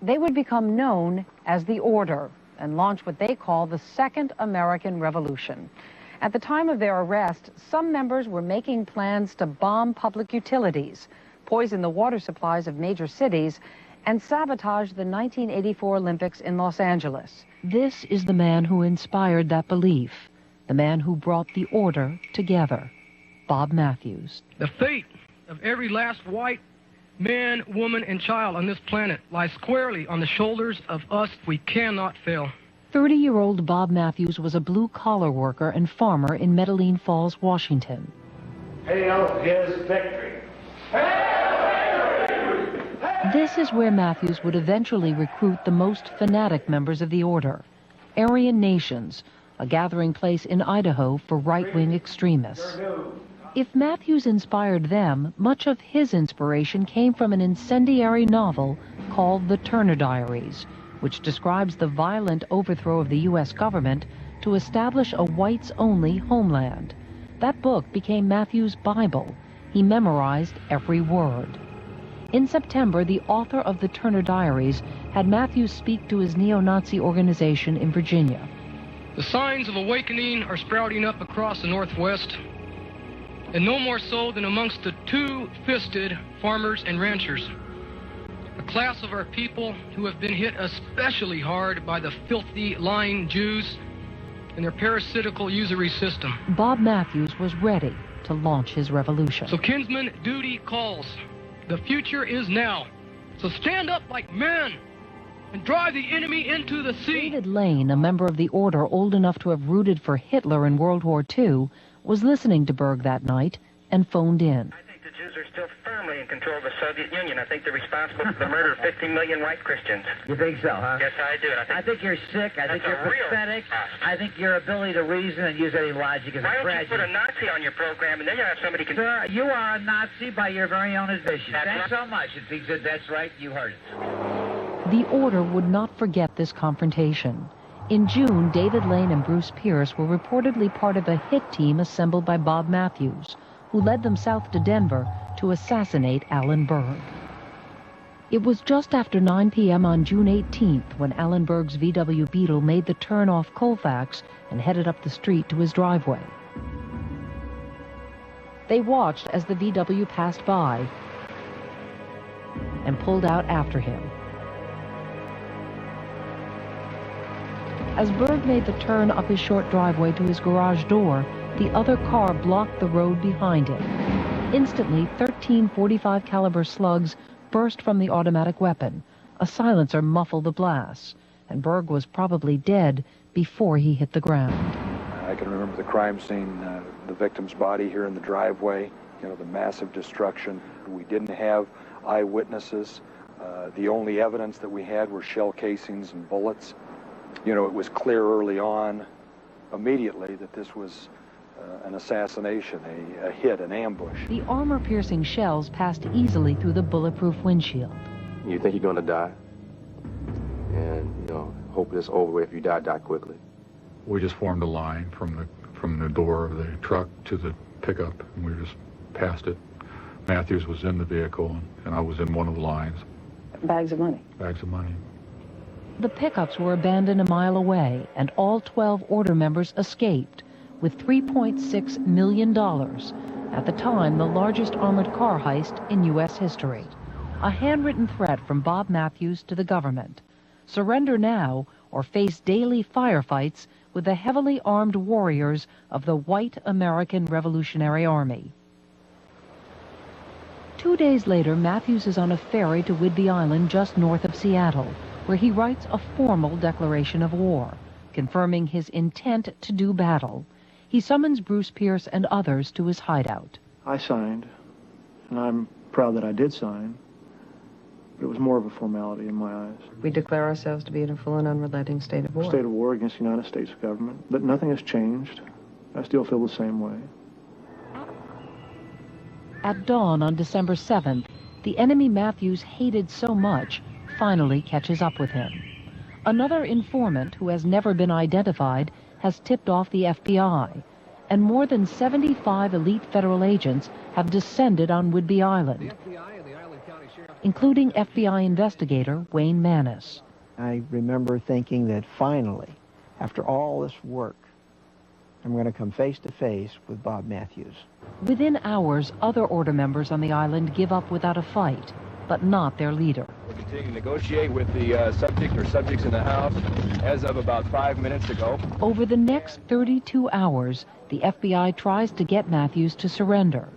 They would become known as the Order and launch what they call the Second American Revolution. At the time of their arrest, some members were making plans to bomb public utilities, poison the water supplies of major cities, and sabotage the 1984 Olympics in Los Angeles. This is the man who inspired that belief, the man who brought the Order together, Bob Mathews. The fate of every last white man, woman, and child on this planet lies squarely on the shoulders of us. We cannot fail. 30-year-old Bob Mathews was a blue-collar worker and farmer in Medellin Falls, Washington. Hail his victory! Hail victory! This is where Mathews would eventually recruit the most fanatic members of the Order, Aryan Nations, a gathering place in Idaho for right-wing extremists. If Mathews inspired them, much of his inspiration came from an incendiary novel called The Turner Diaries, which describes the violent overthrow of the U.S. government to establish a whites-only homeland. That book became Mathews' Bible. He memorized every word. In September, the author of The Turner Diaries had Mathews speak to his neo-Nazi organization in Virginia. The signs of awakening are sprouting up across the Northwest, and no more so than amongst the two-fisted farmers and ranchers, a class of our people who have been hit especially hard by the filthy, lying Jews and their parasitical usury system. Bob Mathews was ready to launch his revolution. So, kinsman, duty calls. The future is now. So stand up like men and drive the enemy into the sea. David Lane, a member of the Order old enough to have rooted for Hitler in World War II, was listening to Berg that night and phoned in. I think the Jews are still firmly in control of the Soviet Union. I think they're responsible for the murder of 50 million white Christians. You think so, huh? Yes, I do. I think you're sick. I think you're pathetic. I think your ability to reason and use any logic is Why a don't you tragedy. put a Nazi on your program and then you'll have somebody... Sir, you are a Nazi by your very own admission. That's Thanks right. so much. If he said that's right, you heard it. The Order would not forget this confrontation. In June, David Lane and Bruce Pierce were reportedly part of a hit team assembled by Bob Mathews, who led them south to Denver to assassinate Alan Berg. It was just after 9 p.m. on June 18th when Alan Berg's VW Beetle made the turn off Colfax and headed up the street to his driveway. They watched as the VW passed by and pulled out after him. As Berg made the turn up his short driveway to his garage door, the other car blocked the road behind him. Instantly, 13 .45 caliber slugs burst from the automatic weapon. A silencer muffled the blasts, and Berg was probably dead before he hit the ground. I can remember the crime scene, the victim's body here in the driveway, the massive destruction. We didn't have eyewitnesses. The only evidence that we had were shell casings and bullets. It was clear early on, immediately, that this was an assassination, a hit, an ambush. The armor-piercing shells passed easily through the bulletproof windshield. You think you're going to die, and, hope it's over if you die quickly. We just formed a line from the door of the truck to the pickup, and we just passed it. Mathews was in the vehicle, and I was in one of the lines. Bags of money. Bags of money. The pickups were abandoned a mile away, and all 12 Order members escaped with $3.6 million, at the time the largest armored car heist in U.S. history. A handwritten threat from Bob Mathews to the government. Surrender now or face daily firefights with the heavily armed warriors of the white American Revolutionary Army. 2 days later, Mathews is on a ferry to Whidbey Island just north of Seattle, where he writes a formal declaration of war, confirming his intent to do battle. He summons Bruce Pierce and others to his hideout. I signed, and I'm proud that I did sign, but it was more of a formality in my eyes. We declare ourselves to be in a full and unrelenting state of war. A state of war against the United States government. But nothing has changed. I still feel the same way. At dawn on December 7th, the enemy Mathews hated so much finally catches up with him. Another informant who has never been identified has tipped off the FBI, and more than 75 elite federal agents have descended on Whidbey Island. including FBI investigator Wayne Mannis. I remember thinking that finally, after all this work, I'm going to come face to face with Bob Mathews. Within hours, other Order members on the island give up without a fight, but not their leader. We're continuing to negotiate with the subject or subjects in the house as of about 5 minutes ago. Over the next 32 hours, the FBI tries to get Mathews to surrender.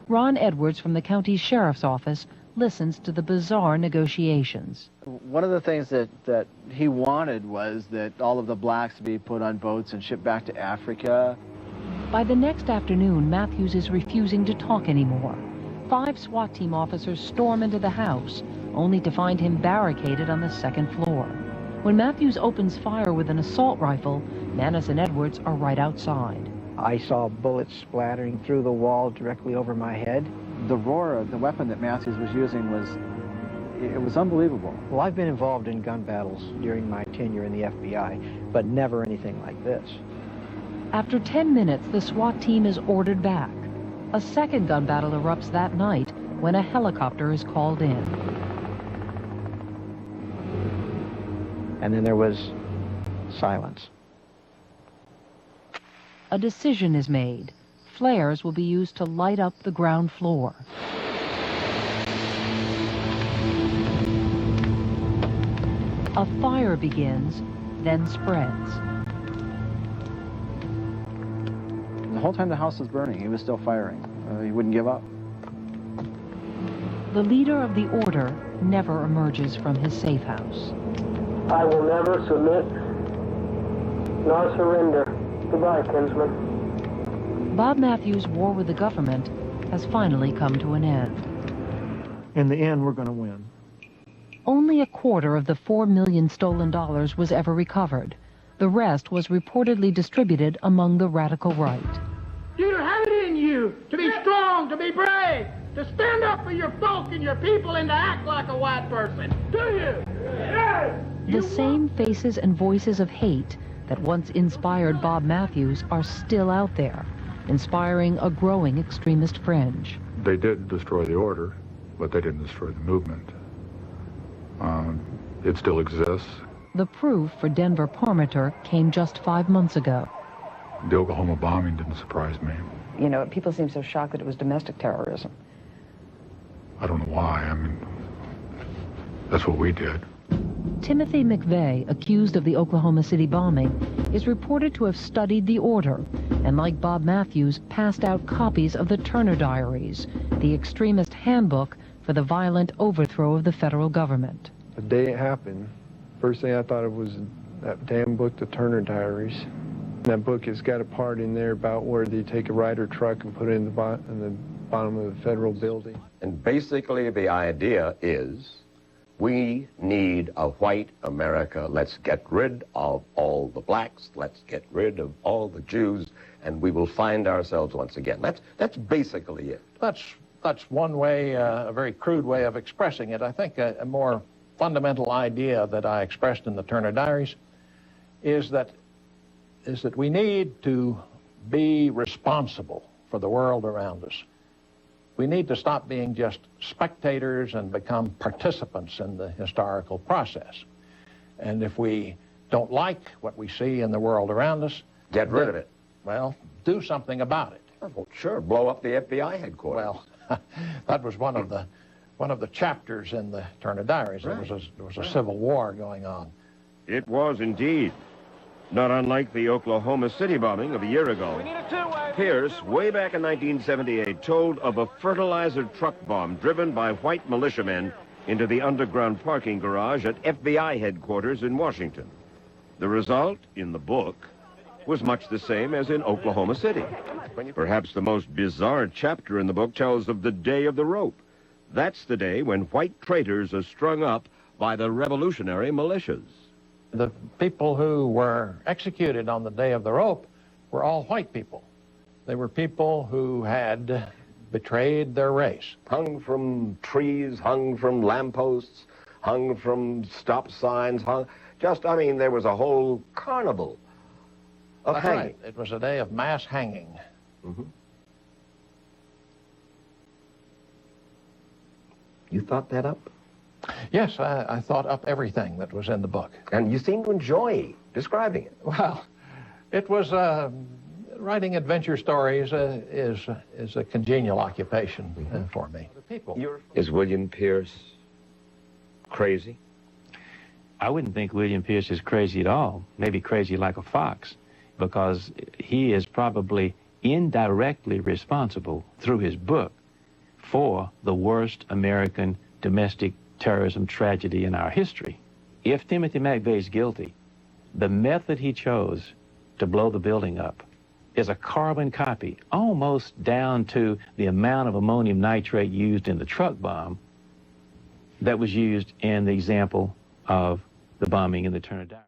Ron Edwards from the county sheriff's office listens to the bizarre negotiations. One of the things that he wanted was that all of the blacks be put on boats and shipped back to Africa. By the next afternoon, Mathews is refusing to talk anymore. 5 SWAT team officers storm into the house, only to find him barricaded on the second floor. When Mathews opens fire with an assault rifle, Mannis and Edwards are right outside. I saw bullets splattering through the wall directly over my head. The roar of the weapon that Mathews was using was unbelievable. Well, I've been involved in gun battles during my tenure in the FBI, but never anything like this. After 10 minutes, the SWAT team is ordered back. A second gun battle erupts that night when a helicopter is called in. And then there was silence. A decision is made. Flares will be used to light up the ground floor. A fire begins, then spreads. The whole time the house was burning, he was still firing. He wouldn't give up. The leader of the Order never emerges from his safe house. I will never submit nor surrender. Goodbye, kinsman. Bob Mathews' war with the government has finally come to an end. In the end, we're going to win. Only a quarter of the $4 million stolen dollars was ever recovered. The rest was reportedly distributed among the radical right. You have it in you to be strong, to be brave, to stand up for your folk and your people and to act like a white person. Do you? Yes! The same faces and voices of hate that once inspired Bob Mathews are still out there, inspiring a growing extremist fringe. They did destroy the Order, but they didn't destroy the movement. It still exists. The proof for Denver Parmenter came just 5 months ago. The Oklahoma bombing didn't surprise me. You know, people seem so shocked that it was domestic terrorism. I don't know why. I mean, that's what we did. Timothy McVeigh, accused of the Oklahoma City bombing, is reported to have studied the Order and, like Bob Mathews, passed out copies of the Turner Diaries, the extremist handbook for the violent overthrow of the federal government. The day it happened, first thing I thought of was that damn book, the Turner Diaries. That book has got a part in there about where they take a Ryder truck and put it in the bottom of the federal building. And basically the idea is we need a white America. Let's get rid of all the blacks. Let's get rid of all the Jews, and we will find ourselves once again. That's basically it. That's one way, a very crude way of expressing it. I think a more fundamental idea that I expressed in the Turner Diaries is that we need to be responsible for the world around us. We need to stop being just spectators and become participants in the historical process. And if we don't like what we see in the world around us, get rid of it. Well, do something about it. Well, sure, blow up the FBI headquarters. Well, that was one of the chapters in the Turner Diaries. Right. There was a civil war going on. It was indeed. Not unlike the Oklahoma City bombing of a year ago. Pierce, way back in 1978, told of a fertilizer truck bomb driven by white militiamen into the underground parking garage at FBI headquarters in Washington. The result, in the book, was much the same as in Oklahoma City. Perhaps the most bizarre chapter in the book tells of the Day of the Rope. That's the day when white traitors are strung up by the revolutionary militias. The people who were executed on the Day of the Rope were all white people. They were people who had betrayed their race. Hung from trees, hung from lampposts, hung from stop signs, I mean, there was a whole carnival of hanging. Right. It was a day of mass hanging. Mm-hmm. You thought that up? Yes, I thought up everything that was in the book. And you seem to enjoy describing it. Well, it was, writing adventure stories is a congenial occupation for me. Is William Pierce crazy? I wouldn't think William Pierce is crazy at all, maybe crazy like a fox, because he is probably indirectly responsible through his book for the worst American domestic terrorism tragedy in our history. If Timothy McVeigh is guilty, the method he chose to blow the building up is a carbon copy, almost down to the amount of ammonium nitrate used in the truck bomb that was used in the example of the bombing in the Turner Diaries.